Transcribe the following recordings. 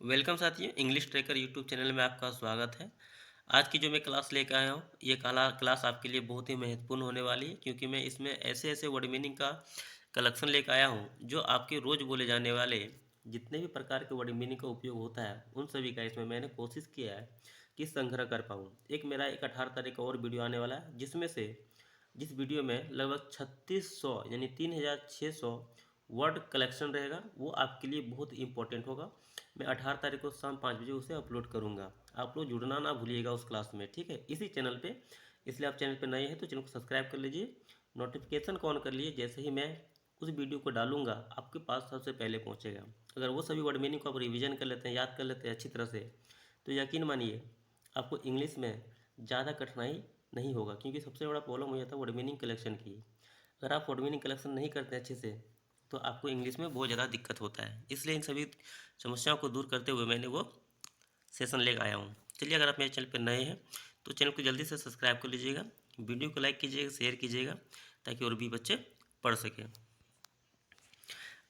Welcome साथियों, English tracker YouTube channel में आपका स्वागत है। आज की जो मैं क्लास लेकर आया हूँ, ये क्लास आपके लिए बहुत ही महत्वपूर्ण होने वाली है, क्योंकि मैं इसमें ऐसे ऐसे वर्ड मीनिंग का कलेक्शन लेकर आया हूँ जो आपके रोज़ बोले जाने वाले जितने भी प्रकार के वर्ड मीनिंग का उपयोग होता है, उन सभी का इसमें मैंने कोशिश किया है कि संग्रह कर पाऊँ। एक 18 तारीख का और वीडियो आने वाला है, जिस वीडियो में लगभग 3600 यानी 3600 वर्ड कलेक्शन रहेगा। वो आपके लिए बहुत इंपॉर्टेंट होगा। मैं 18 तारीख को शाम 5 बजे उसे अपलोड करूँगा। आप लोग जुड़ना ना भूलिएगा उस क्लास में, ठीक है, इसी चैनल पे। इसलिए आप चैनल पे नए हैं तो चैनल को सब्सक्राइब कर लीजिए, नोटिफिकेशन को ऑन कर लीजिए। जैसे ही मैं उस वीडियो को डालूंगा आपके पास सबसे पहले पहुंचेगा। अगर वो सभी वर्ड मीनिंग को आप रिवीजन कर लेते हैं, याद कर लेते हैं अच्छी तरह से, तो यकीन मानिए आपको इंग्लिश में ज़्यादा कठिनाई नहीं होगा। क्योंकि सबसे बड़ा प्रॉब्लम हो जाता है वर्ड मीनिंग कलेक्शन की। अगर आप वर्ड मीनिंग कलेक्शन नहीं करते अच्छे से तो आपको इंग्लिश में बहुत ज़्यादा दिक्कत होता है। इसलिए इन सभी समस्याओं को दूर करते हुए मैंने वो सेशन लेकर आया हूँ। चलिए, अगर आप मेरे चैनल पर नए हैं तो चैनल को जल्दी से सब्सक्राइब कर लीजिएगा, वीडियो को लाइक कीजिएगा, शेयर कीजिएगा, ताकि और भी बच्चे पढ़ सकें।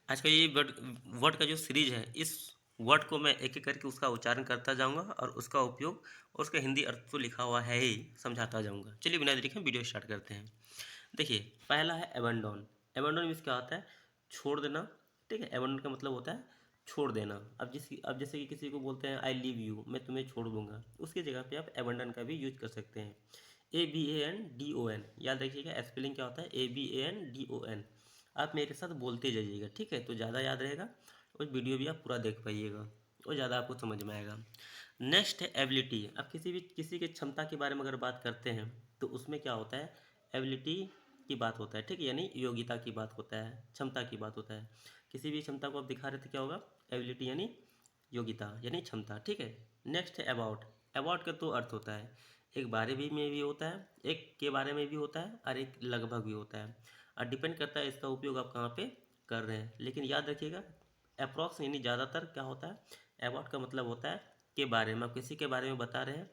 आज का ये वर्ड वर्ड का जो सीरीज है, इस वर्ड को मैं एक एक करके उसका उच्चारण करता जाऊंगा और उसका उपयोग और उसका हिंदी अर्थ तो लिखा हुआ है ही, समझाता जाऊंगा। चलिए बिना देरी के वीडियो स्टार्ट करते हैं। देखिए, पहला है एबंडोन। एबंडोन मीन्स क्या होता है? छोड़ देना। ठीक है, एबंडोन का मतलब होता है छोड़ देना। अब जैसे कि किसी को बोलते हैं आई लीव यू, मैं तुम्हें छोड़ दूंगा, उसकी जगह पे आप एबंडन का भी यूज कर सकते हैं। ABANDON, याद रखिएगा स्पेलिंग क्या होता है, ABANDON। आप मेरे साथ बोलते जाइएगा, ठीक है, तो ज़्यादा याद रहेगा और वीडियो भी आप पूरा देख पाइएगा और ज़्यादा आपको समझ में आएगा। नेक्स्ट है एबिलिटी। अब किसी की क्षमता के बारे में अगर बात करते हैं तो उसमें क्या होता है, एबिलिटी की बात होता है, ठीक है, यानी योग्यता की बात होता है, क्षमता की बात होता है। किसी भी क्षमता को आप दिखा रहे थे, क्या होगा, एबिलिटी यानी योग्यता यानी क्षमता, ठीक है। नेक्स्ट है अबाउट। अबाउट का तो अर्थ होता है, एक बारे भी में भी होता है, एक के बारे में भी होता है और एक लगभग भी होता है, और डिपेंड करता है इसका उपयोग आप कहाँ पे कर रहे हैं। लेकिन याद रखिएगा अप्रॉक्स यानी ज़्यादातर क्या होता है, अबाउट का मतलब होता है के बारे में। आप किसी के बारे में बता रहे हैं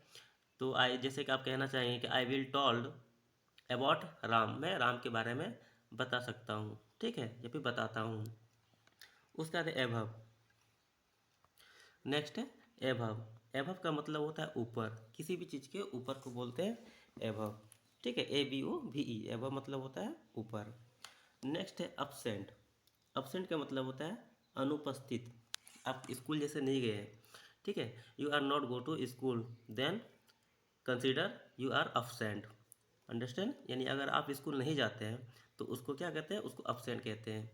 तो आई, जैसे कि आप कहना चाहेंगे कि I will told about Ram, मैं राम के बारे में बता सकता हूँ, ठीक है, या फिर बताता हूँ। उसका है एभव। नेक्स्ट है एभव। एभव का मतलब होता है ऊपर, किसी भी चीज़ के ऊपर को बोलते हैं एभव, ठीक है, ABOVE। एभव मतलब होता है ऊपर। नेक्स्ट है अपसेंट। अपसेंट का मतलब होता है अनुपस्थित। आप स्कूल जैसे नहीं गए हैं, ठीक है, you are not go to school, then consider you are absent. Understand, यानी अगर आप स्कूल नहीं जाते हैं तो उसको क्या कहते हैं, उसको अपसेंट कहते हैं,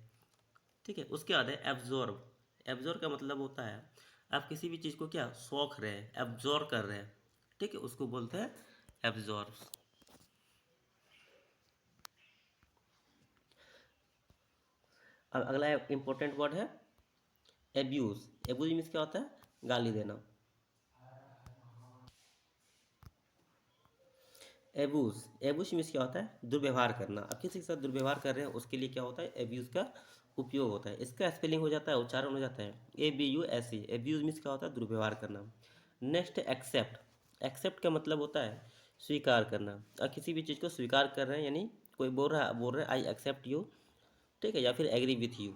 ठीक है। उसके बाद है एब्जॉर्ब। एब्जॉर्ब का मतलब होता है आप किसी भी चीज़ को क्या सोख रहे हैं, एब्जॉर्ब कर रहे हैं, ठीक है, उसको बोलते हैं एब्जॉर्ब। अब अगला इंपॉर्टेंट वर्ड है एब्यूज। एब्यूज मीन्स क्या होता है, गाली देना। एब्यूज, एब्यूज मीन्स क्या होता है, दुर्व्यवहार करना। अब किसी के साथ दुर्व्यवहार कर रहे हैं उसके लिए क्या होता है, एब्यूज का उपयोग होता है। इसका स्पेलिंग हो जाता है, उच्चारण हो जाता है ABUSE। एब्यूज मीन्स क्या होता है, दुर्व्यवहार करना। नेक्स्ट है एक्सेप्ट। एक्सेप्ट का मतलब होता है स्वीकार करना। और किसी भी चीज़ को स्वीकार कर रहे हैं, यानी कोई बोल रहा है आई एक्सेप्ट यू, ठीक है, या फिर agree with you.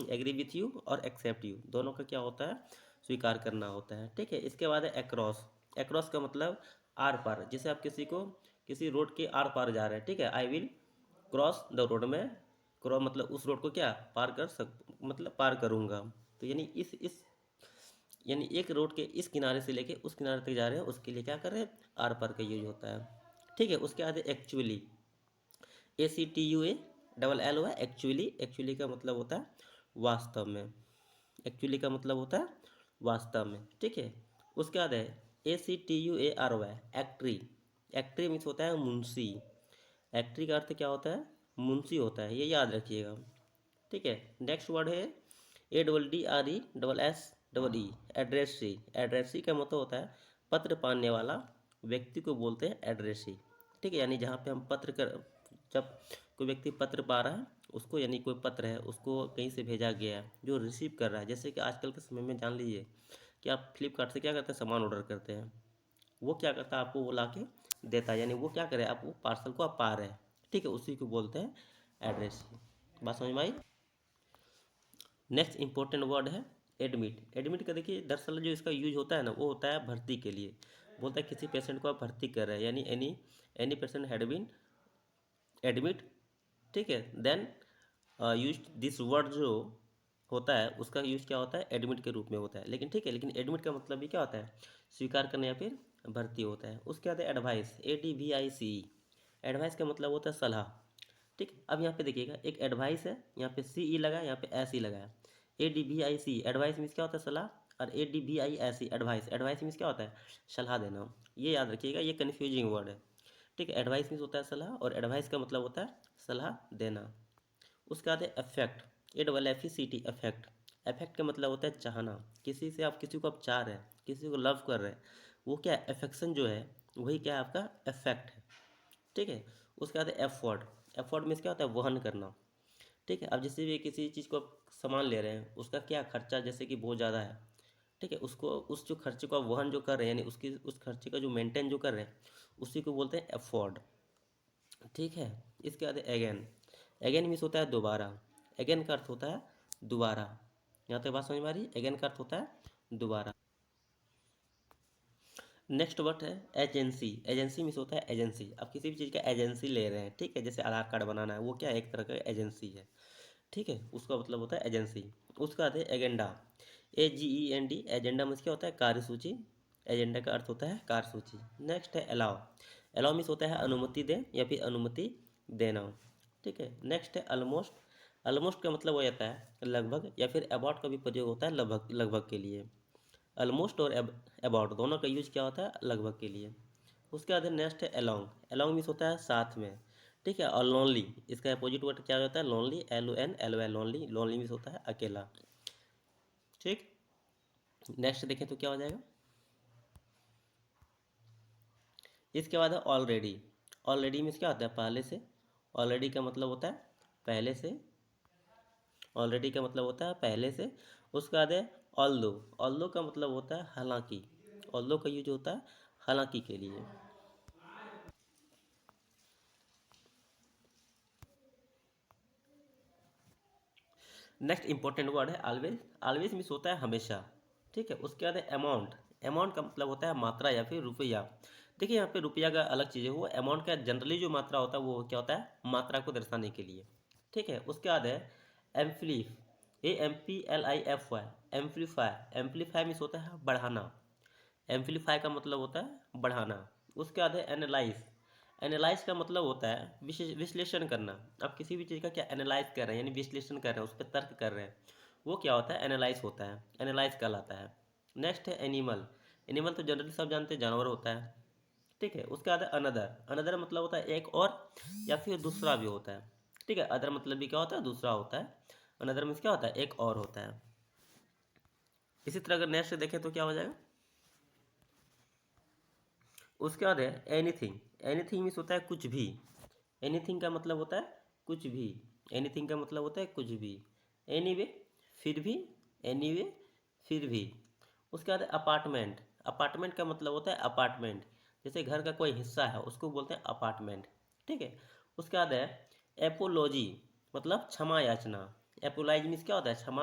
Agree with you और एक्सेप्ट यू दोनों का क्या होता है, स्वीकार करना होता है, ठीक है। इसके बाद है अक्रॉस। अक्रॉस का मतलब आर पार। जैसे आप किसी रोड के आर पार जा रहे हैं, ठीक है, I will cross the road में। क्रॉस मतलब उस रोड को क्या पार कर सक मतलब पार करूँगा। तो यानी इस यानी एक रोड के इस किनारे से लेके उस किनारे तक जा रहे हैं, उसके लिए क्या कर रहे हैं, आर पार का यूज होता है, ठीक है। उसके बाद है एक्चुअली। ACTUALL हुआ एक्चुअली। एक्चुअली का मतलब होता है वास्तव में। एक्चुअली का मतलब होता है वास्तव में, ठीक है। उसके बाद है ACTUARY एक्ट्री। एक्ट्री मीन्स होता है मुंशी। एक्ट्री का अर्थ क्या होता है, मुंशी होता है, ये याद रखिएगा, ठीक है। नेक्स्ट वर्ड है ADDRESSE एड्रेसी। एड्रेसी का मतलब होता है पत्र पाने वाला व्यक्ति को बोलते हैं एड्रेसी, ठीक है, यानी जहाँ पे हम पत्र कर जब कोई व्यक्ति पत्र पा रहा है उसको, यानी कोई पत्र है उसको कहीं से भेजा गया है, जो रिसीव कर रहा है। जैसे कि आजकल के समय में जान लीजिए कि आप फ्लिपकार्ट से क्या करते हैं, सामान ऑर्डर करते हैं, वो क्या करता है आपको वो ला के देता है, यानी वो क्या करे, आप वो पार्सल को आप पा रहे हैं, ठीक है, उसी को बोलते हैं एड्रेस। बात समझ में आई। नेक्स्ट इंपॉर्टेंट वर्ड है एडमिट, एडमिट का देखिए दरअसल जो इसका यूज होता है ना, वो होता है भर्ती के लिए। बोलता है किसी पेशेंट को आप भर्ती कर रहे हैं, यानी any any patient had been admit, ठीक है। देन यूज दिस वर्ड जो होता है उसका यूज क्या होता है, एडमिट के रूप में होता है। लेकिन ठीक है, लेकिन एडमिट का मतलब भी क्या होता है, स्वीकार करना या फिर भर्ती होता है। उसके बाद एडवाइस, ADVICE, एडवाइस का मतलब होता है सलाह, ठीक है। अब यहाँ पे देखिएगा एक एडवाइस है, यहाँ पे CE लगा है, यहाँ पे SE लगा है। ADVICE एडवाइस मीन्स क्या होता है, सलाह, और ADVISE एडवाइस, एडवाइस मीन्स क्या होता है, सलाह देना। ये याद रखिएगा, ये कन्फ्यूजिंग वर्ड है, ठीक है। एडवाइस मीन्स होता है सलाह, और एडवाइस का मतलब होता है सलाह देना। उसके बाद है अफेक्ट, AFFECT, अफेक्ट, अफेक्ट का मतलब होता है चाहना। किसी से आप, किसी को आप चाह रहे हैं, किसी को लव कर रहे हैं, वो क्या है, अफेक्शन जो है वही क्या है, आपका अफेक्ट है, ठीक है। उसके बाद एफर्ट, एफर्ट मीन्स क्या होता है, वहन करना, ठीक है। अब जैसे भी किसी चीज़ को आप सामान ले रहे हैं, उसका क्या खर्चा जैसे कि बहुत ज़्यादा है, ठीक है, उसको उस जो खर्चे को आप वहन जो कर रहे हैं, यानी उसकी उस खर्चे का जो मेंटेन जो कर रहे हैं, उसी को बोलते हैं एफर्ट, ठीक है। इसके बाद अगेन, अगेन मीन्स होता है दोबारा, अगेन का अर्थ होता है दोबारा। यहाँ तक बात समझ में आ रही है, अगेन का अर्थ होता है दोबारा। नेक्स्ट वर्ड है एजेंसी, एजेंसी मीन्स होता है एजेंसी। आप किसी भी चीज़ का एजेंसी ले रहे हैं, ठीक है, जैसे आधार कार्ड बनाना है, वो क्या है, एक तरह का एजेंसी है, ठीक है, उसका मतलब होता है एजेंसी। उसका आता है एजेंडा, AGEND, एजेंडा मीन्स क्या होता है, कार्यसूची, एजेंडा का अर्थ होता है कार्यसूची। नेक्स्ट है अलाउ, अलाउ मीन्स होता है अनुमति दें या फिर अनुमति देना, ठीक है। नेक्स्ट है ऑलमोस्ट, ऑलमोस्ट का मतलब हो जाता है लगभग, या फिर अबाउट का भी प्रयोग होता है लगभग, लगभग के लिए। ऑलमोस्ट और अबाउट दोनों का यूज क्या होता है, लगभग के लिए। उसके बाद नेक्स्ट है अलोंग, अलोंग मीन्स होता है साथ में, ठीक है। और लोनली, इसका अपोजिट वर्ड क्या होता है, lonely, LONLY, lonely, lonely means होता है अकेला, ठीक। नेक्स्ट देखें तो क्या हो जाएगा, इसके बाद है ऑलरेडी, ऑलरेडी मीन्स क्या होता है, पहले से, ऑलरेडी का मतलब होता है पहले से, ऑलरेडी का मतलब होता है पहले से। उसके बाद है ऑल्दो, ऑल्दो का मतलब होता है हालांकि, ऑल्दो का यूज होता है हालांकि के लिए। नेक्स्ट इंपॉर्टेंट वर्ड है ऑलवेज, ऑलवेज मीन्स होता है हमेशा, ठीक है। उसके बाद है अमाउंट, अमाउंट का मतलब होता है मात्रा या फिर रुपया। देखिए यहाँ पे रुपया का अलग चीज़ है, वो अमाउंट का जनरली जो मात्रा होता है वो क्या होता है, मात्रा को दर्शाने के लिए, ठीक है। उसके बाद है एम्पलीफ, AMPLIFY, एम्पलीफाई, एम्पलीफाई मीन्स होता है बढ़ाना, एम्पलीफाई का मतलब होता है बढ़ाना। उसके बाद है एनालाइज, एनालाइज का मतलब होता है विश्लेषण करना। आप किसी भी चीज़ का क्या एनालाइज कर रहे हैं, यानी विश्लेषण कर रहे हैं, उस पर तर्क कर रहे हैं, वो क्या होता है, एनालाइज होता है, एनालाइज कहलाता है। नेक्स्ट है एनिमल, एनिमल तो जनरली सब जानते हैं जानवर होता है, ठीक है। उसके बाद है अनदर, अनदर मतलब होता है एक और या फिर दूसरा भी होता है, ठीक है। अदर मतलब भी क्या होता है, दूसरा होता है। अनदर मीन्स क्या होता है, एक और होता है। इसी तरह अगर नेक्स्ट देखें तो क्या हो जाएगा, उसके बाद है एनीथिंग, एनीथिंग मीन्स होता है कुछ भी, एनीथिंग का मतलब होता है कुछ भी, एनीथिंग का मतलब होता है कुछ भी। एनीवे, फिर भी, एनीवे, फिर भी। उसके बाद है अपार्टमेंट, अपार्टमेंट का मतलब होता है अपार्टमेंट, जैसे घर का कोई हिस्सा है उसको बोलते हैं अपार्टमेंट, ठीक है। उसके बाद है एपोलॉजी, मतलब क्षमा याचना, एपोलाइज मीन्स क्या होता है, क्षमा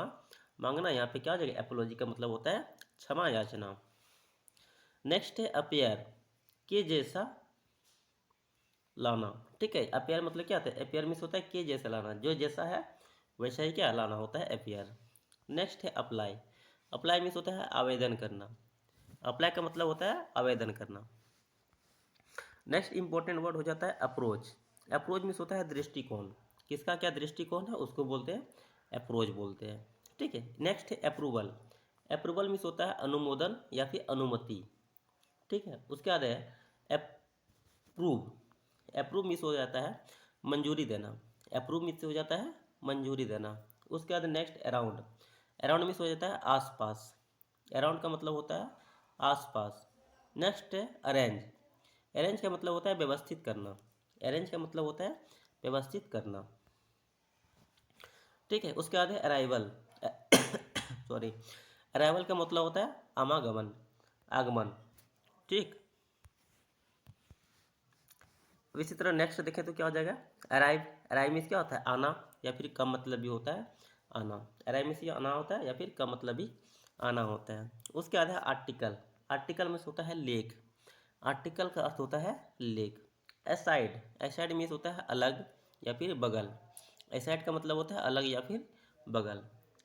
मांगना। यहाँ पे क्या हो जाएगा, एपोलॉजी का मतलब होता है क्षमा याचना। नेक्स्ट है अपेयर, के जैसा लाना, ठीक है। अपेयर मतलब क्या होता है, अपेयर मीन्स होता है के जैसा लाना, जो जैसा है वैसा ही क्या लाना होता है अपेयर। नेक्स्ट है अप्लाई, अप्लाई मीन्स होता है आवेदन करना, अप्लाई का मतलब होता है आवेदन करना। नेक्स्ट इंपॉर्टेंट वर्ड हो जाता है अप्रोच, अप्रोच मीन्स होता है दृष्टिकोण, किसका क्या दृष्टिकोण है उसको बोलते हैं अप्रोच बोलते हैं, ठीक है। नेक्स्ट है अप्रूवल, अप्रूवल मीन्स होता है अनुमोदन या फिर अनुमति, ठीक है। उसके बाद है अप्रूव, अप्रूव मीन्स हो जाता है मंजूरी देना, अप्रूव मीन्स हो जाता है मंजूरी देना। उसके बाद नेक्स्ट अराउंड, अराउंड मीन्स हो जाता है आसपास, अराउंड का मतलब होता है आसपास। नेक्स्ट है अरेंज, अरेंज का मतलब होता है व्यवस्थित करना, अरेंज का मतलब होता है व्यवस्थित करना, ठीक है। उसके बाद है अराइवल, सॉरी, अराइवल का मतलब होता है आवागमन, आगमन, ठीक। अब इसी तरह नेक्स्ट देखें तो क्या हो जाएगा, अराइव, अराइव मीन्स क्या होता है आना, या फिर कम मतलब भी होता है आना। अराइव मीन्स ये आना होता है या फिर का मतलब ही आना होता है। उसके बाद है आर्टिकल। आर्टिकल मीन्स होता है लेक। आर्टिकल का अर्थ होता है लेक। एसाइड। एसाइड मीन्स होता है अलग या फिर बगल। एसाइड का मतलब होता है अलग या फिर बगल।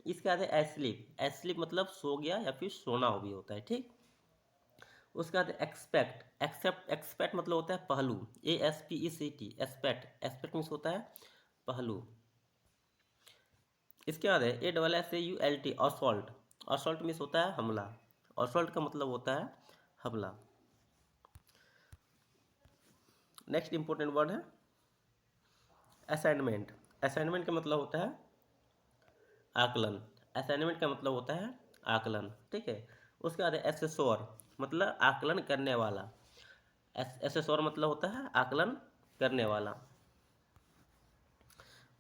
इसके बाद है एस्लीप। एस्लीप मतलब सो गया या फिर सोना भी होता है, ठीक। उसके बाद एक्सपेक्ट। एक्सपेक्ट मतलब होता है पहलू। ASPECT expect. एक्सपेक्ट मीन्स होता है पहलू। इसके बाद है ASSAULT असॉल्ट। असॉल्ट मीन्स होता है हमला। असॉल्ट का मतलब होता है हमला। नेक्स्ट इंपॉर्टेंट वर्ड है असाइनमेंट। असाइनमेंट का मतलब होता है आकलन। असाइनमेंट का मतलब होता है आकलन, ठीक है। उसके बाद एसेसोर मतलब आकलन करने वाला। एसेसोर मतलब होता है आकलन करने वाला।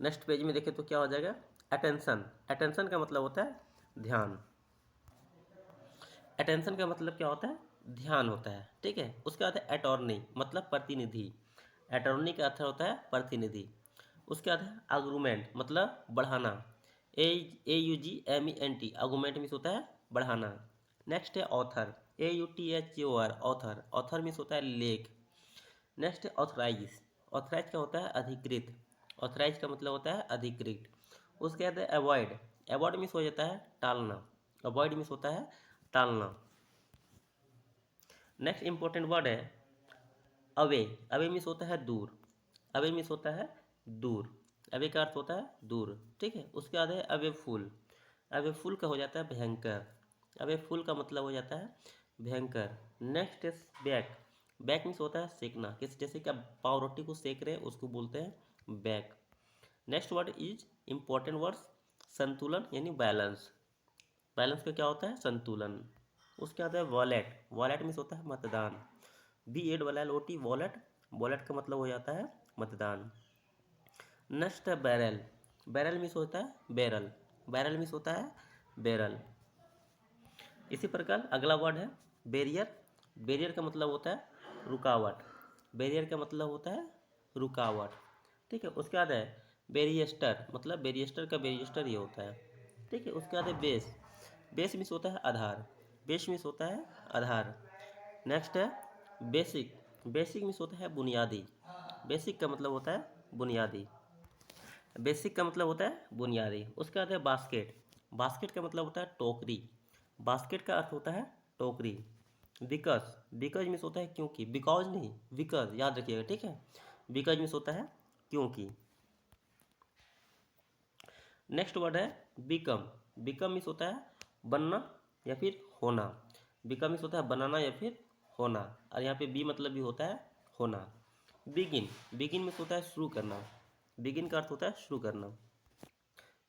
नेक्स्ट पेज में देखें तो क्या हो जाएगा, अटेंशन। अटेंशन का मतलब होता है ध्यान। अटेंशन का मतलब क्या होता है, ध्यान होता है, ठीक है। उसके बाद है अटॉर्नी मतलब प्रतिनिधि। अटॉर्नी का अर्थ होता है प्रतिनिधि। उसके बाद है आर्गूमेंट मतलब बढ़ाना। AUGMENT आर्गूमेंट मीन्स होता है बढ़ाना। नेक्स्ट है author. AUTHOR author. Author means होता है लेख। नेक्स्ट है ऑथराइज। ऑथराइज का होता है अधिकृत। ऑथराइज का मतलब होता है अधिकृत। उसके बाद है अवॉइड। अवॉइड मीन्स हो जाता है टालना। अवॉइड मीन्स होता है टालना। नेक्स्ट इंपॉर्टेंट वर्ड है अवे। अवे मीन्स होता है दूर। अवे मीन्स होता है दूर। अवे का अर्थ होता है दूर, ठीक है। उसके बाद है अवे फुल। अवे फुल का हो जाता है भयंकर। अवे फुल का मतलब हो जाता है भयंकर। Next is back. Back means होता है सेकना। किस जैसे कि आप पाव रोटी को सेक रहे हैं उसको बोलते हैं back. Next word is important words संतुलन यानी बैलेंस। बैलेंस का क्या होता है संतुलन। उसके बाद है वॉलेट। वॉलेट मीन्स होता है मतदान। BALLOT wallet. वॉलेट का मतलब हो जाता है मतदान। नेक्स्ट है बैरल। बैरल मीन्स होता है बैरल। बैरल मीन्स होता है बैरल। इसी प्रकार अगला वर्ड है बैरियर। बैरियर का मतलब होता है रुकावट। बैरियर का मतलब होता है रुकावट, ठीक है। उसके बाद है बैरियस्टर मतलब बैरियस्टर का बैरियस्टर ये होता है, ठीक है। उसके बाद है बेस। बेस मीन्स होता है आधार। बेस मीन्स होता है आधार। नेक्स्ट है बेसिक। बेसिक मीन्स होता है बुनियादी। बेसिक का मतलब होता है बुनियादी। बेसिक का मतलब होता है बुनियादी। उसके बाद है बास्केट। बास्केट का मतलब होता है टोकरी। बास्केट का अर्थ होता है टोकरी। बिकॉज। बिकॉज मीन्स होता है क्योंकि। बिकॉज नहीं बिकॉज याद रखिएगा, ठीक है। बिकॉज मीन्स होता है क्योंकि। नेक्स्ट वर्ड है बिकम। बिकम मीन्स होता है बनना या फिर होना। बिकम मीन्स होता है बनाना या फिर होना। और यहाँ पे बी मतलब भी होता है होना। बिगिन। बिगिन मीन्स होता है शुरू करना। बिगिन का अर्थ होता है शुरू करना।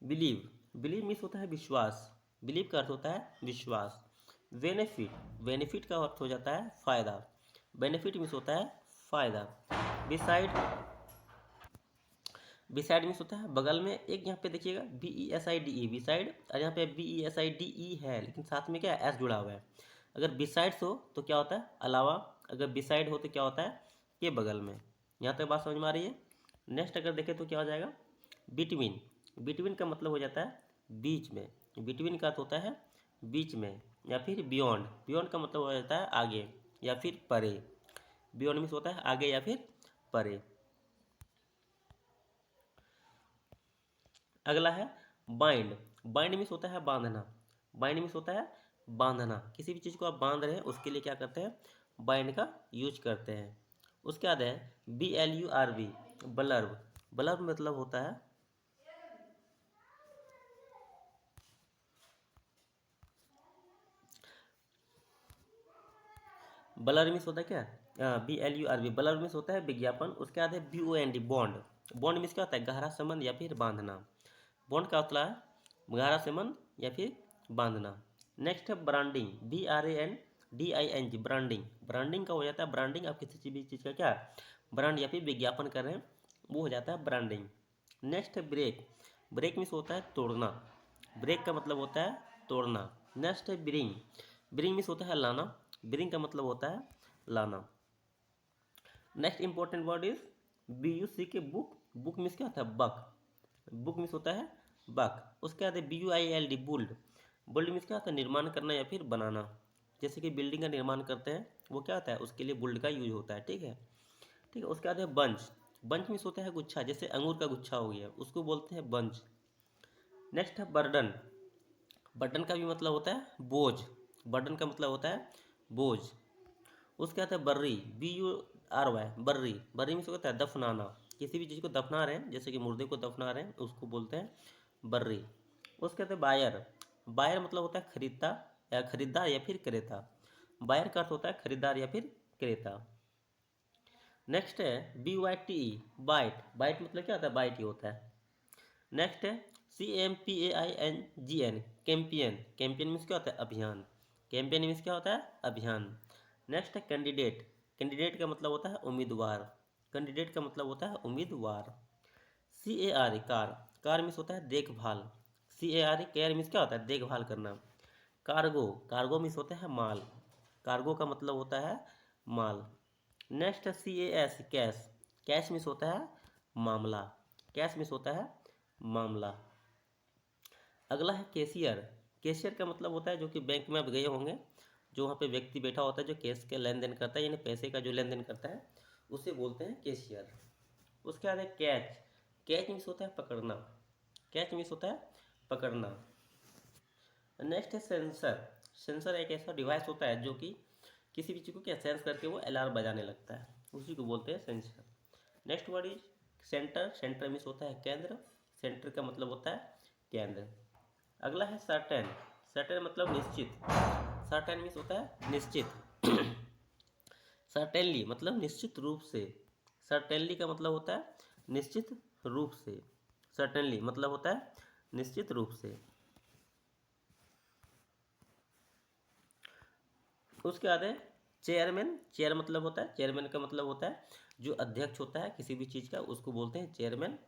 बिलीव। बिलीव मीन्स होता है विश्वास। बिलीव का अर्थ होता है विश्वास। बेनिफिट। बेनिफिट का अर्थ हो जाता है फायदा। बेनिफिट मीन्स होता है फायदा। बिसाइड। बिसाइड मीन्स होता है बगल में। एक यहाँ पे देखिएगा BESIDE बिसाइड, और यहाँ पे BESIDE है लेकिन साथ में क्या है एस जुड़ा हुआ है। अगर बिसाइड्स हो तो क्या होता है अलावा, अगर बिसाइड हो तो क्या होता है के बगल में। यहाँ तक बात समझ में आ रही है। नेक्स्ट अगर देखें तो क्या हो जाएगा बिटवीन। बिटवीन का मतलब हो जाता है बीच में। बिटवीन का अर्थ होता है बीच में। या फिर बियॉन्ड। बियॉन्ड का मतलब हो जाता है आगे या फिर परे। बियॉन्ड मीन्स होता है आगे या फिर परे। अगला है बाइंड। बाइंड मीन्स होता है बांधना। बाइंड मीन्स होता है बांधना। किसी भी चीज़ को आप बांध रहे हैं उसके लिए क्या करते हैं बाइंड का यूज करते हैं। उसके बाद है BLURB ब्लर्ब। ब्लर्ब मतलब होता है ब्लर मीन्स होता है क्या BLURB ब्लर मीन्स होता है विज्ञापन। उसके बाद है BOND बॉन्ड। बॉन्ड मीन्स क्या होता है गहरा संबंध या फिर बांधना। बॉन्ड का होता है गहरा संबंध या फिर बांधना। नेक्स्ट है ब्रांडिंग। BRANDING branding. ब्रांडिंग का हो जाता है ब्रांडिंग, आप किसी भी चीज़ का क्या ब्रांड या फिर विज्ञापन कर रहे हैं वो हो जाता है ब्रांडिंग। नेक्स्ट है ब्रेक। ब्रेक मीन्स होता है तोड़ना। ब्रेक का मतलब होता है तोड़ना। नेक्स्ट है ब्रिंग। ब्रिंग मीन्स होता है लाना। ब्रिंग का मतलब होता है लाना। Next important word is BUC के बुक। बुक मीन्स क्या होता है बक। बुक मीन्स होता है बक। उसके बाद है BUILD, बुल्ड। बुल्ड मीन्स क्या होता है, निर्माण करना या फिर बनाना। जैसे कि बिल्डिंग का निर्माण करते हैं, वो क्या होता है, उसके लिए बुल्ड का यूज होता है। ठीक है, ठीक है। उसके बाद है बंच। बंच मीन्स होता है गुच्छा, जैसे अंगूर का गुच्छा हो गया, उसको बोलते हैं बंच। नेक्स्ट है बर्डन। बर्डन का भी मतलब होता है बोझ। बर्डन का मतलब होता है बोझ। उसके बाद है बर्री, BURY, बर्री। बर्री मीन्स होता है दफनाना। किसी भी चीज़ को दफना रहे हैं, जैसे कि मुर्दे को दफना रहे हैं, उसको बोलते हैं बर्री। उसके बाद है बायर। बायर मतलब होता है खरीदता या खरीदार या फिर क्रेता। बायर का अर्थ होता है खरीदार या फिर क्रेता। नेक्स्ट है BYTE, बाइट। बाइट मतलब क्या होता है, बाइट ही होता है। नेक्स्ट है CAMPAINGN, कैंपियन। कैंपियन मीन्स क्या होता है, अभियान। कैंपियन मीन्स क्या होता है, अभियान। नेक्स्ट है कैंडिडेट। कैंडिडेट का मतलब होता है उम्मीदवार। कैंडिडेट का मतलब होता है उम्मीदवार। CAR, car. कार मीन्स होता है देखभाल। CAR, केयर मीन्स क्या होता है, देखभाल करना। कार्गो। कार्गो मीन्स होता है माल। कार्गो का मतलब होता है माल। नेक्स्ट है CAS, कैश। कैश मीन्स होता है मामला। कैश मीन्स होता है मामला। अगला है कैशियर। कैशियर का मतलब होता है, जो कि बैंक में आप गए होंगे, जो वहाँ पे व्यक्ति बैठा होता है, जो कैश के लेन देन करता है, यानी पैसे का जो लेन देन करता है, उसे बोलते हैं कैशियर। उसके बाद है कैच। कैच मीन्स होता है पकड़ना। कैच मीन्स होता है पकड़ना। नेक्स्ट है सेंसर। सेंसर एक ऐसा डिवाइस होता है जो कि किसी भी चीज़ को क्या सेंस करके वो अलार्म बजाने लगता है, उसी को बोलते हैं sensor. Next word is centre. Centre means होता है केंद्र। सेंटर का मतलब होता है केंद्र। अगला है सर्टेन। सर्टेन मतलब निश्चित। सर्टेन मीन्स होता है निश्चित। सर्टेनली मतलब निश्चित रूप से। सर्टेनली का मतलब होता है निश्चित रूप से। सर्टेनली मतलब होता है निश्चित रूप से। उसके बाद है चेयरमैन। चेयर मतलब होता है, चेयरमैन का मतलब होता है जो अध्यक्ष होता है किसी भी चीज़ का, उसको बोलते हैं चेयरमैन।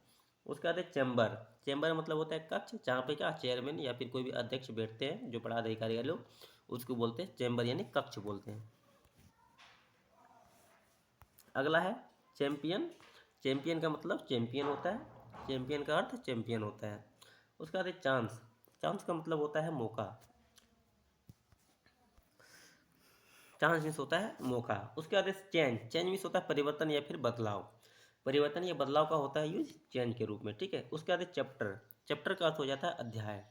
उसके बाद है चैम्बर। चैम्बर मतलब होता है कक्ष, जहाँ पे क्या चेयरमैन या फिर कोई भी अध्यक्ष बैठते हैं, जो बड़ा अधिकारी है लोग, उसको बोलते हैं चैम्बर यानी कक्ष बोलते हैं। अगला है चैंपियन। चैंपियन का मतलब चैंपियन होता है। चैंपियन का अर्थ चैंपियन होता है। उसके बाद है चांस। चांस का मतलब होता है मौका। चांस मीन्स होता है मौका। उसके बाद चेंज। चेंज मीन्स होता है परिवर्तन या फिर बदलाव। परिवर्तन या बदलाव का होता है यूज चेंज के रूप में। ठीक है। उसके बाद चैप्टर। चैप्टर का अर्थ हो जाता है अध्याय।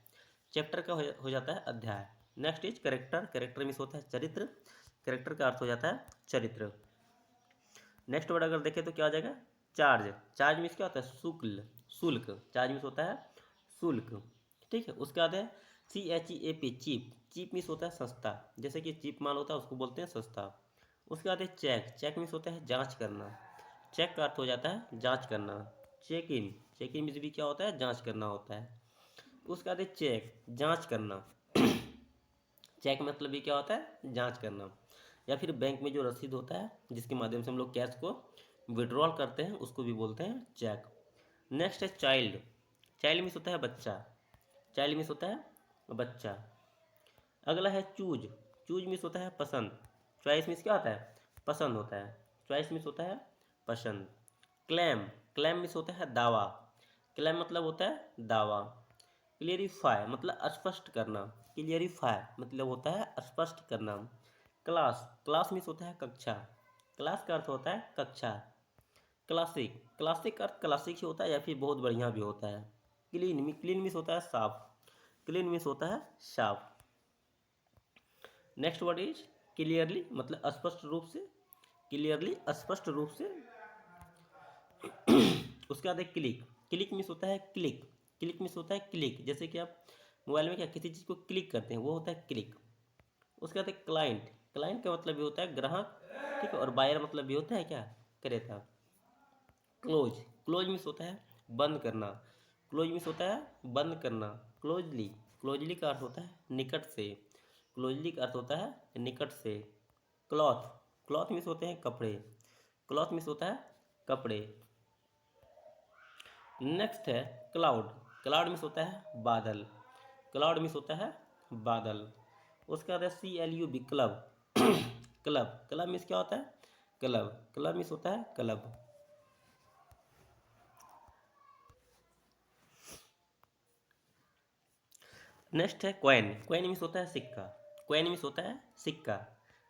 चैप्टर का हो जाता है अध्याय। Next is character. Character means होता है चरित्र। करेक्टर का अर्थ हो जाता है चरित्र। नेक्स्ट वर्ड अगर देखें तो क्या आ जाएगा, चार्ज। चार्ज मीन्स क्या होता है, शुक्ल, शुल्क। चार्ज मीन्स होता है शुल्क। ठीक है। उसके बाद है CHEAP, चीप। चीप मीन्स होता है सस्ता। जैसे कि चीप माल होता है, उसको बोलते हैं सस्ता। उसके बाद है चेक। चेक मीन्स होता है जांच करना। चेक का अर्थ हो जाता है जांच करना। Check in. Check in means भी क्या होता है, जांच करना होता है। उसके बाद है चेक, जांच करना। चेक मतलब भी क्या होता है, जांच करना। या फिर बैंक में जो रसीद होता है, जिसके माध्यम से हम लोग कैश को विड्रॉल करते हैं, उसको भी बोलते हैं चेक। नेक्स्ट है चाइल्ड। चाइल्ड मीन्स होता है बच्चा। चाइल्ड मीन्स होता है बच्चा। अगला है चूज। चूज मीन्स होता है पसंद। चॉइस मीन्स क्या होता है, पसंद होता है। चॉइस मीन्स होता है पसंद। क्लेम। क्लेम मीन्स होता है दावा। क्लेम मतलब होता है दावा। क्लियरिफाई मतलब स्पष्ट करना। क्लियरिफाई मतलब होता है स्पष्ट करना। क्लास। क्लास मीन्स होता है कक्षा। क्लास का अर्थ होता है कक्षा। क्लासिक। क्लासिक का अर्थ क्लासिक ही होता है या फिर बहुत बढ़िया भी होता है। क्लीन। क्लीन मीन्स होता है साफ। क्लीन मीन्स होता है साफ। नेक्स्ट वर्ड इज क्लियरली मतलब स्पष्ट रूप से। क्लियरली स्पष्ट रूप से। उसके बाद है क्लिक। क्लिक मीन्स होता है क्लिक। क्लिक मीन्स होता है क्लिक, जैसे कि आप मोबाइल में क्या किसी चीज़ को क्लिक करते हैं, वो होता है क्लिक। उसके बाद है क्लाइंट। क्लाइंट का मतलब भी होता है ग्राहक। ठीक है। और बायर मतलब भी होता है क्या, क्रेता। क्लोज। क्लोज मीन्स होता है बंद करना। क्लोज मीन्स होता है बंद करना। क्लोजली। क्लोजली का अर्थ होता है निकट से। क्लोजली का अर्थ होता है निकट से। क्लॉथ। क्लॉथ मीन्स होते हैं कपड़े। क्लॉथ मीन्स होता है कपड़े। नेक्स्ट है क्लाउड। क्लाउड मीन्स होता है बादल। क्लाउड मीन्स होता है बादल। उसके बाद है CLUB, club. Club. Club means क्या होता है, क्लब। क्लब मीन्स होता है क्लब। नेक्स्ट है कॉइन, कॉइन मीन्स होता है सिक्का, कॉइन मीन्स होता है सिक्का।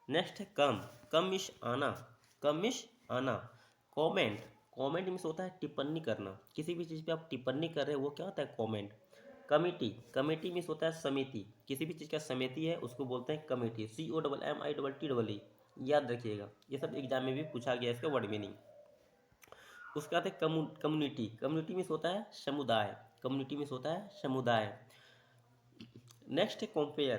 नेक्स्ट है कम, कम मीन्स आना, कम मीन्स आना। कॉमेंट, कॉमेंट मीन्स होता है टिप्पणी करना, किसी भी चीज़ पे आप टिप्पणी कर रहे हो वो क्या होता है कॉमेंट। कमिटी, कमिटी मीन्स होता है समिति, किसी भी चीज़ का समिति है उसको बोलते हैं कमिटी, COMMITT। याद रखिएगा, ये सब एग्जाम में भी पूछा गया है इसका वर्ड मीनिंग। उसके बाद है कम्युनिटी, कम्युनिटी मीन्स होता है समुदाय, कम्युनिटी मीन्स होता है समुदाय। नेक्स्ट है कंपेयर,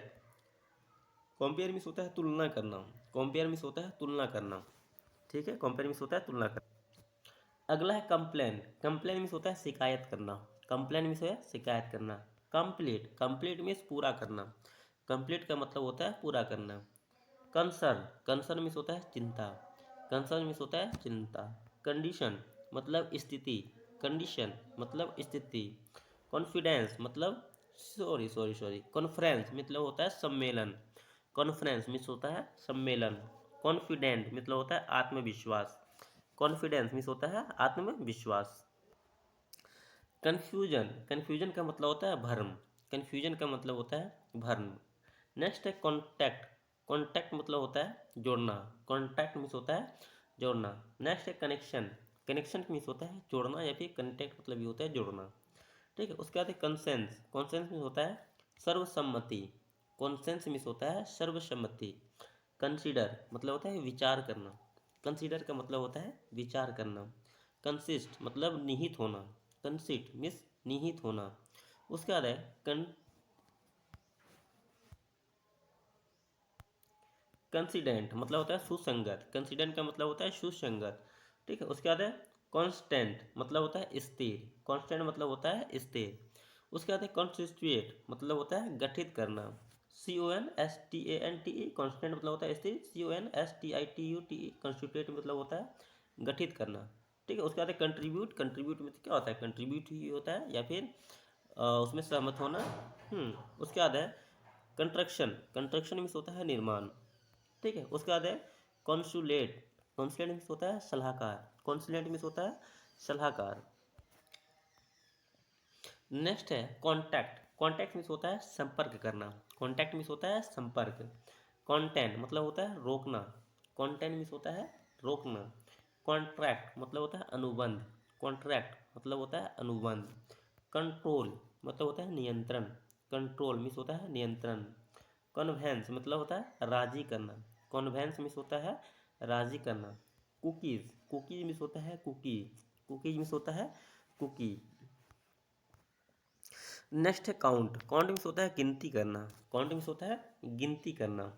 कंपेयर मीन्स होता है तुलना करना, कंपेयर मीन्स होता है तुलना करना, ठीक है, कंपेयर मीन्स होता है तुलना करना। अगला है कंप्लेन, कंप्लेन मीन्स होता है शिकायत करना, कंप्लेन मीन्स है शिकायत करना। कंप्लीट, कंप्लीट मीन्स पूरा करना, कंप्लीट का मतलब होता है पूरा करना। कंसर्न, कंसर्न मीन्स होता है चिंता, कंसर्न मीन्स होता है चिंता। कंडीशन मतलब स्थिति, कंडीशन मतलब स्थिति। कॉन्फिडेंस मतलब सॉरी कॉन्फ्रेंस मतलब होता है सम्मेलन, कॉन्फ्रेंस मीन्स होता है सम्मेलन। कॉन्फिडेंट मतलब होता है आत्मविश्वास, कॉन्फिडेंस मीन्स होता है आत्मविश्वास। कन्फ्यूजन, कन्फ्यूजन का मतलब होता है भ्रम, कन्फ्यूजन का मतलब होता है भ्रम। नेक्स्ट है कॉन्टैक्ट, कॉन्टैक्ट मतलब होता है जोड़ना, कॉन्टैक्ट मीन्स होता है जोड़ना। नेक्स्ट है कनेक्शन, कनेक्शन मीन्स होता है जोड़ना या फिर कनेक्ट मतलब ये होता है जोड़ना, ठीक है। उसके बाद है कंसेंस, कंसेंस मीन्स होता है सर्वसम्मति, कॉन्सेंस मीन्स होता है सर्वसम्मति। कंसीडर मतलब होता है विचार करना, कंसीडर का मतलब होता है विचार करना। कंसिस्ट मतलब निहित होना, कंसिस्ट मीन्स निहित होना। उसके बाद है कंसिडेंट मतलब होता है सुसंगत, कंसिडेंट का मतलब होता है सुसंगत, ठीक है। उसके बाद है कांस्टेंट मतलब होता है स्थिर, कांस्टेंट मतलब होता है स्थिर। उसके बाद है कॉन्स्टिट्यूएट मतलब होता है गठित करना, CONSTANTE, कांस्टेंट मतलब होता है स्थिर, CONSTITUTE कॉन्स्टिट्यूएट मतलब होता है गठित करना, ठीक है। उसके बाद है कंट्रीब्यूट, कंट्रीब्यूट में क्या होता है कंट्रीब्यूट ही होता है या फिर उसमें सहमत होना। उसके बाद है कंस्ट्रक्शन, कंस्ट्रक्शन मीन्स होता है निर्माण, ठीक है। उसके बाद है कॉन्सुलेट, कॉन्सुलेट मीन्स होता है सलाहकार, कॉन्सुलेट मीन्स होता है सलाहकार। नेक्स्ट है कॉन्टैक्ट, कॉन्टैक्ट मीन्स होता है संपर्क करना, कॉन्टैक्ट मीन्स होता है संपर्क। कॉन्टेंट मतलब होता है रोकना, कॉन्टेंट मीन्स होता है रोकना। कॉन्ट्रैक्ट मतलब होता है अनुबंध, कॉन्ट्रैक्ट मतलब होता है अनुबंध। कंट्रोल मतलब होता है नियंत्रण, कंट्रोल मीन्स होता है नियंत्रण। कन्वेंस मतलब होता है राजी करना, कन्वेंस मीन्स होता है राजी करना। कुकीज़, कुकीज़ मीन्स होता है कुकी, कुकीज़ मीन्स होता है कुकी। नेक्स्ट है काउंट, काउंट मीन्स होता है गिनती करना, काउंट मीन्स होता है गिनती करना।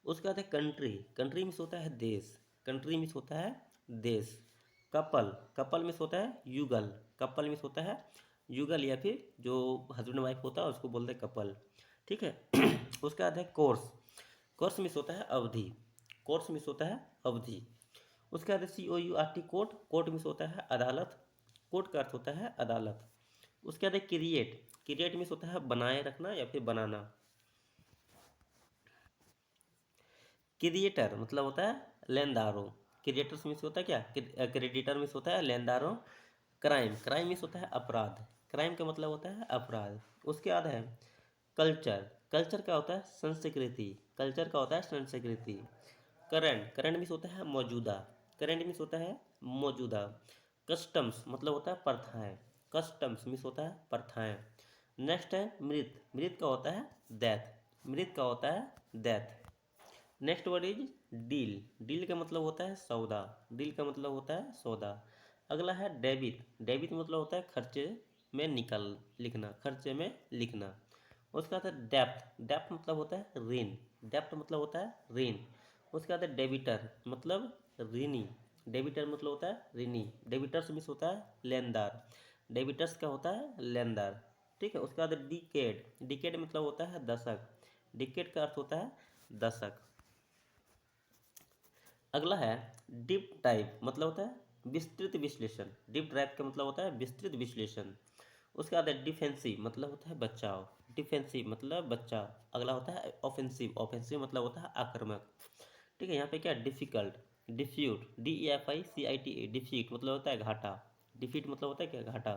उसके बाद है कंट्री, कंट्री मीन्स होता है देश, कंट्री मीन्स होता है देश। कपल, कपल मीन्स होता है युगल, कपल मीन्स होता है युगल या फिर जो हस्बैंड वाइफ होता है उसको बोलते हैं कपल, ठीक है। उसके बाद है कोर्स, कोर्स मीन्स होता है अवधि, कोर्स मीन्स होता है अवधि। उसके बाद COURT कोर्ट, कोर्ट मीन्स होता है अदालत, कोर्ट का अर्थ होता है अदालत। उसके बाद क्रिएट, क्रिएट मीन्स होता है बनाए रखना या फिर बनाना। क्रिएटर मतलब होता है लेनदारों, क्रिएटर्स मीन्स होता है क्या क्रेडिटर मीन्स होता है लेनदारों। क्राइम, क्राइम मीन्स होता है अपराध, क्राइम का मतलब होता है अपराध। उसके बाद है कल्चर, कल्चर का होता है संस्कृति, कल्चर का होता है संस्कृति। करंट, करंट मीन्स होता है मौजूदा, करंट मीन्स होता है मौजूदा। कस्टम्स मतलब होता है प्रथाएं, कस्टम्स मीन्स होता है प्रथाएं। नेक्स्ट है मृत, मृत का होता है डेथ, मृत का होता है death. Next word is deal, deal का मतलब होता है सौदा, डील का मतलब होता है सौदा। अगला है डेबिट, डेबिट मतलब होता है खर्चे में निकल लिखना, खर्चे में लिखना। उसके बाद है डेप्थ, डेप्थ मतलब होता है ऋण, डेप्थ मतलब होता है ऋण। उसके बाद है डेबिटर मतलब ऋणी, डेबिटर मतलब होता है ऋणी। डेबिटर्स मीन्स होता है लेनदार, डेबिटर्स का होता है लेनदार, ठीक है। उसके बाद डिकेड, डिकेड मतलब होता है दशक, डिकेड का अर्थ होता है दशक। अगला है डीप टाइप मतलब होता है विस्तृत विश्लेषण, डीप ड्राइव का मतलब होता है विस्तृत विश्लेषण। उसके बाद है डिफेंसिव मतलब होता है बचाव, डिफेंसिव मतलब बचाव। अगला होता है ऑफेंसिव, ऑफेंसिव मतलब होता है आक्रामक, ठीक है। यहाँ पे क्या डिफिकल्ट, डिफ्यूट, DEFICITE, डिफीट मतलब होता है घाटा, डिफीट मतलब होता है क्या घाटा।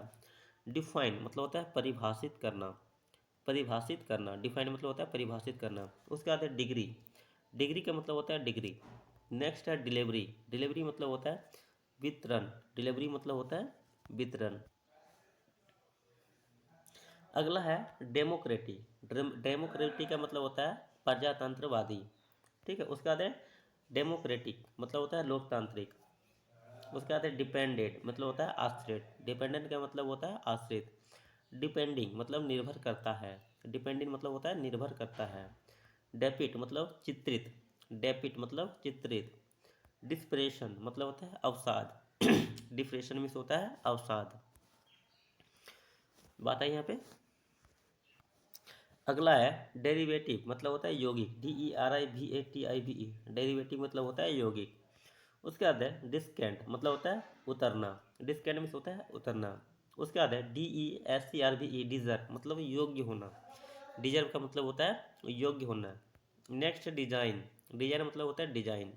डिफाइन मतलब होता है परिभाषित करना, परिभाषित करना, डिफाइन मतलब होता है परिभाषित करना। उसके बाद है डिग्री, डिग्री का मतलब होता है डिग्री। नेक्स्ट है डिलीवरी, डिलीवरी मतलब होता है वितरण, डिलीवरी मतलब होता है वितरण। अगला है डेमोक्रेटिक, डेमोक्रेटिक का मतलब होता है प्रजातंत्रवादी, ठीक है। उसके बाद है डेमोक्रेटिक मतलब होता है लोकतांत्रिक। उसके बाद है डिपेंडेंट मतलब होता है आश्रित, डिपेंडेंट का मतलब होता है आश्रित। डिपेंडिंग मतलब निर्भर करता है, डिपेंडिंग मतलब होता है निर्भर करता है। डेपिट मतलब चित्रित, डेपिट मतलब चित्रित। डिस्प्रेशन मतलब होता है अवसाद डिप्रेशन मीन्स होता है अवसाद। बात है यहाँ पे। अगला है डेरिवेटिव मतलब होता है यौगिक, DERIVATIVE, डेरिवेटिव मतलब होता है यौगिक। उसके बाद है डिस्केंट मतलब होता है उतरना, डिस्केंट मीन्स होता है उतरना। उसके बाद है DESERVE, डिजर्व मतलब योग्य होना, डिजर्व का मतलब होता है योग्य होना। नेक्स्ट डिजाइन, डिजाइन मतलब होता है डिजाइन।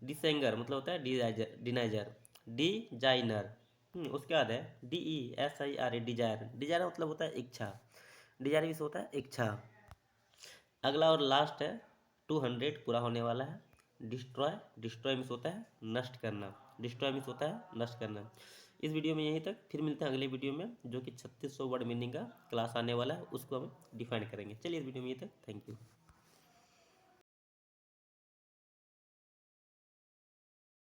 डिसेंगर मतलब होता है डिजाइजर, डिनाइजर, डिजाइनर। उसके बाद है DESIRE, डिजायर, डिजायर मतलब होता है इच्छा, डिजायर मीन्स होता है इच्छा। अगला और लास्ट है 200 पूरा होने वाला है। डिस्ट्रॉय, डिस्ट्रॉय मीन्स होता है नष्ट करना, डिस्ट्रॉय मीन्स होता है नष्ट करना। इस वीडियो में यहीं तक, फिर मिलते हैं अगले वीडियो में जो कि 3600 वर्ड मीनिंग का क्लास आने वाला है, उसको हम डिफाइन करेंगे। चलिए इस वीडियो में यहीं तक, थैंक यू।